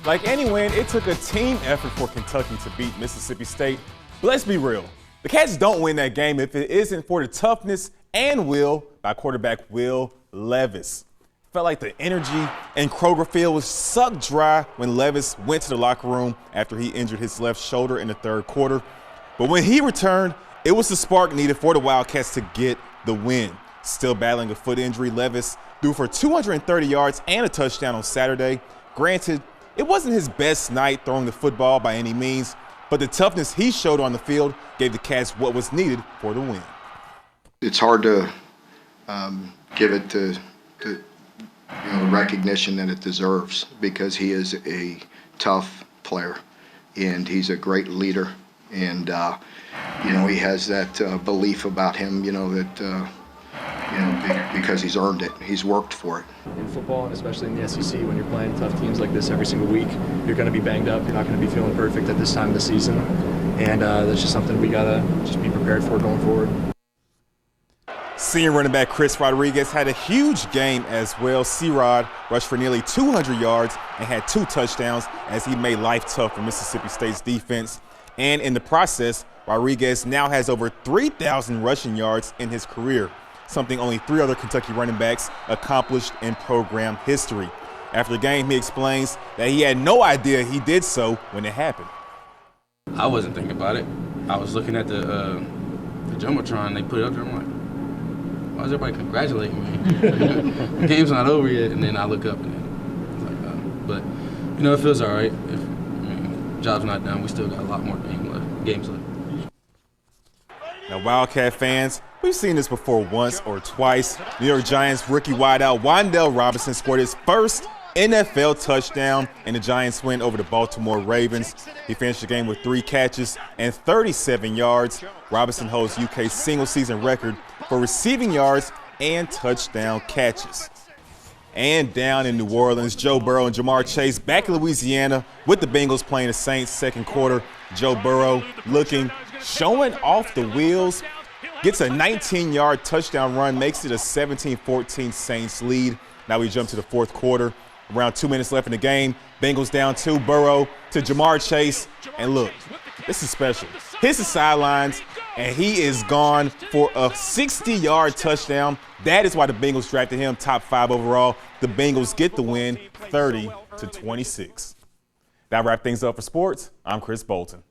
Like any win, it took a team effort for Kentucky to beat Mississippi State. But let's be real. The Cats don't win that game if it isn't for the toughness and will by quarterback Will Levis. Felt like the energy in Kroger Field was sucked dry when Levis went to the locker room after he injured his left shoulder in the third quarter. But when he returned, it was the spark needed for the Wildcats to get the win. Still battling a foot injury, Levis threw for 230 yards and a touchdown on Saturday. Granted, it wasn't his best night throwing the football by any means, but the toughness he showed on the field gave the Cats what was needed for the win. It's hard to give it the recognition that it deserves, because he is a tough player and he's a great leader, and he has that belief about him, that because he's earned it, he's worked for it. In football, and especially in the SEC, when you're playing tough teams like this every single week, you're going to be banged up. You're not going to be feeling perfect at this time of the season, and that's just something we got to just be prepared for going forward. Senior running back Chris Rodriguez had a huge game as well. C-Rod rushed for nearly 200 yards and had 2 touchdowns as he made life tough for Mississippi State's defense. And in the process, Rodriguez now has over 3,000 rushing yards in his career, something only 3 other Kentucky running backs accomplished in program history. After the game, he explains that he had no idea he did so when it happened. I wasn't thinking about it. I was looking at the Jumbotron they put it up there. I'm like, why is everybody congratulating me? The game's not over yet. And then I look up and then it's like, but it feels all right. Job's not done. We still got a lot more games left. Now, Wildcat fans, we've seen this before once or twice. New York Giants rookie wideout Wandale Robinson scored his first N.F.L. touchdown in the Giants' win over the Baltimore Ravens. He finished the game with 3 catches and 37 yards. Robinson holds UK's single-season record for receiving yards and touchdown catches. And down in New Orleans, Joe Burrow and Jamar Chase back in Louisiana with the Bengals playing the Saints second quarter. Joe Burrow showing off the wheels, gets a 19-yard touchdown run, makes it a 17-14 Saints lead. Now we jump to the fourth quarter. Around 2 minutes left in the game. Bengals down 2, Burrow to Jamar Chase. And look, this is special. Hits the sidelines, and he is gone for a 60-yard touchdown. That is why the Bengals drafted him top 5 overall. The Bengals get the win 30-26. That wraps things up for sports. I'm Chris Bolton.